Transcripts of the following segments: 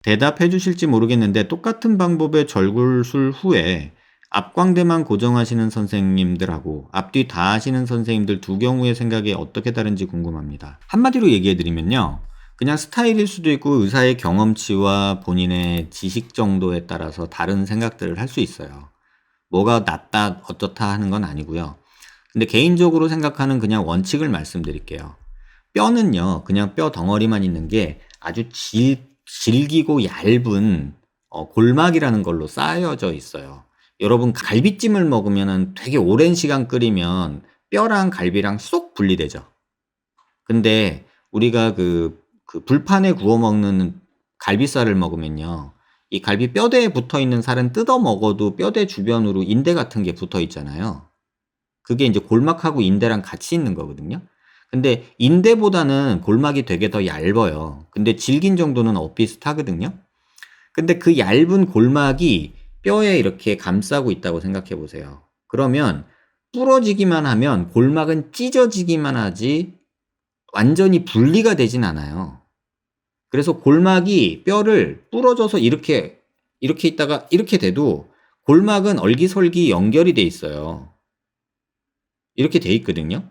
대답해 주실지 모르겠는데 똑같은 방법의 절굴술 후에 앞광대만 고정하시는 선생님들하고 앞뒤 다 하시는 선생님들 두 경우의 생각이 어떻게 다른지 궁금합니다. 한마디로 얘기해 드리면요. 그냥 스타일일 수도 있고 의사의 경험치와 본인의 지식 정도에 따라서 다른 생각들을 할 수 있어요. 뭐가 낫다 어떻다 하는 건 아니고요. 근데 개인적으로 생각하는 그냥 원칙을 말씀드릴게요. 뼈는요, 그냥 뼈 덩어리만 있는 게 아주 질기고 얇은 골막이라는 걸로 쌓여져 있어요. 여러분 갈비찜을 먹으면 되게 오랜 시간 끓이면 뼈랑 갈비랑 쏙 분리되죠. 근데 우리가 그 불판에 구워 먹는 갈비살을 먹으면요. 이 갈비 뼈대에 붙어 있는 살은 뜯어 먹어도 뼈대 주변으로 인대 같은 게 붙어 있잖아요. 그게 이제 골막하고 인대랑 같이 있는 거거든요. 근데 인대보다는 골막이 되게 더 얇아요. 근데 질긴 정도는 엇비슷하거든요. 근데 그 얇은 골막이 뼈에 이렇게 감싸고 있다고 생각해 보세요. 그러면 부러지기만 하면 골막은 찢어지기만 하지 완전히 분리가 되진 않아요. 그래서 골막이 뼈를 부러져서 이렇게 있다가 이렇게 돼도 골막은 얼기설기 연결이 돼 있어요. 이렇게 돼 있거든요.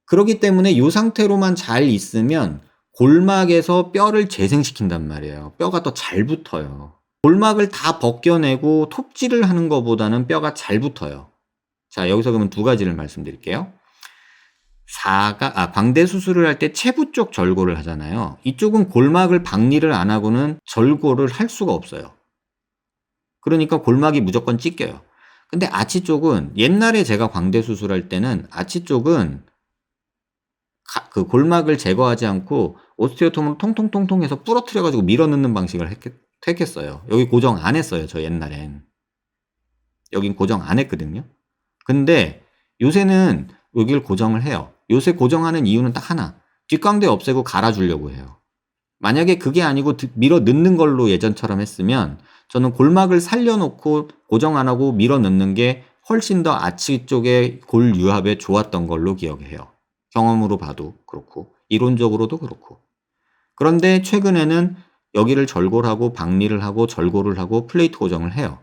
그렇기 때문에 이 상태로만 잘 있으면 골막에서 뼈를 재생시킨단 말이에요. 뼈가 더 잘 붙어요. 골막을 다 벗겨내고 톱질을 하는 것보다는 뼈가 잘 붙어요. 자, 여기서 그러면 두 가지를 말씀드릴게요. 광대 수술을 할 때 체부 쪽 절골을 하잖아요. 이쪽은 골막을 박리를 안 하고는 절골을 할 수가 없어요. 그러니까 골막이 무조건 찢겨요. 근데 아치 쪽은 옛날에 제가 광대 수술할 때는 아치 쪽은 그 골막을 제거하지 않고 오스테오톰을 통통통통 해서 부러뜨려 가지고 밀어 넣는 방식을 택했어요. 여기 고정 안 했어요. 저 옛날엔. 여긴 고정 안 했거든요. 근데 요새는 여기를 고정을 해요. 요새 고정하는 이유는 딱 하나. 뒷광대 없애고 갈아주려고 해요. 만약에 그게 아니고 밀어 넣는 걸로 예전처럼 했으면 저는 골막을 살려놓고 고정 안 하고 밀어 넣는 게 훨씬 더 아치 쪽의 골 유합에 좋았던 걸로 기억해요. 경험으로 봐도 그렇고 이론적으로도 그렇고. 그런데 최근에는 여기를 절골하고 박리를 하고 절골을 하고 플레이트 고정을 해요.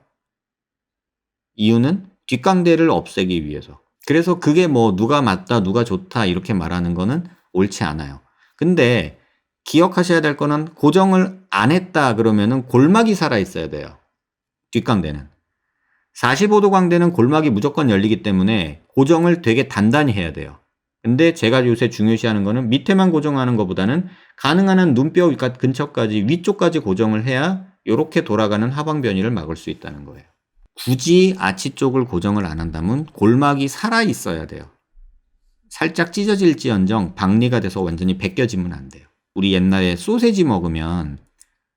이유는 뒷광대를 없애기 위해서. 그래서 그게 뭐 누가 맞다 누가 좋다 이렇게 말하는 거는 옳지 않아요. 근데 기억하셔야 될 거는 고정을 안 했다 그러면은 골막이 살아 있어야 돼요. 뒷광대는. 45도 광대는 골막이 무조건 열리기 때문에 고정을 되게 단단히 해야 돼요. 근데 제가 요새 중요시하는 거는 밑에만 고정하는 것보다는 가능한 한 눈뼈 근처까지 위쪽까지 고정을 해야 이렇게 돌아가는 하방 변이를 막을 수 있다는 거예요. 굳이 아치 쪽을 고정을 안 한다면 골막이 살아 있어야 돼요. 살짝 찢어질지언정 박리가 돼서 완전히 벗겨지면 안 돼요. 우리 옛날에 소세지 먹으면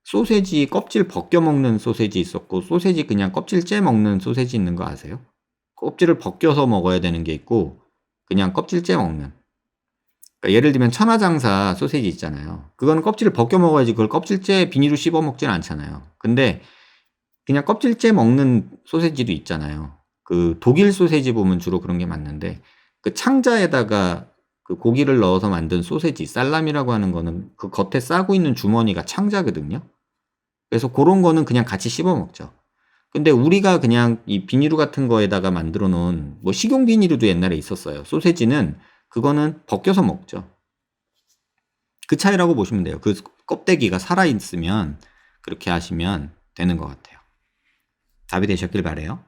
소세지 껍질 벗겨 먹는 소세지 있었고 소세지 그냥 껍질째 먹는 소세지 있는 거 아세요? 껍질을 벗겨서 먹어야 되는 게 있고 그냥 껍질째 먹는. 그러니까 예를 들면 천하장사 소세지 있잖아요. 그거는 껍질을 벗겨 먹어야지 그걸 껍질째 비닐로 씹어 먹진 않잖아요. 근데 그냥 껍질째 먹는 소세지도 있잖아요. 그 독일 소세지 보면 주로 그런 게 많은데 그 창자에다가 그 고기를 넣어서 만든 소세지 살라미라고 하는 거는 그 겉에 싸고 있는 주머니가 창자거든요. 그래서 그런 거는 그냥 같이 씹어 먹죠. 근데 우리가 그냥 이 비닐루 같은 거에다가 만들어 놓은 뭐 식용 비닐루도 옛날에 있었어요. 소세지는 그거는 벗겨서 먹죠. 그 차이라고 보시면 돼요. 그 껍데기가 살아 있으면 그렇게 하시면 되는 것 같아요. 답이 되셨길 바래요.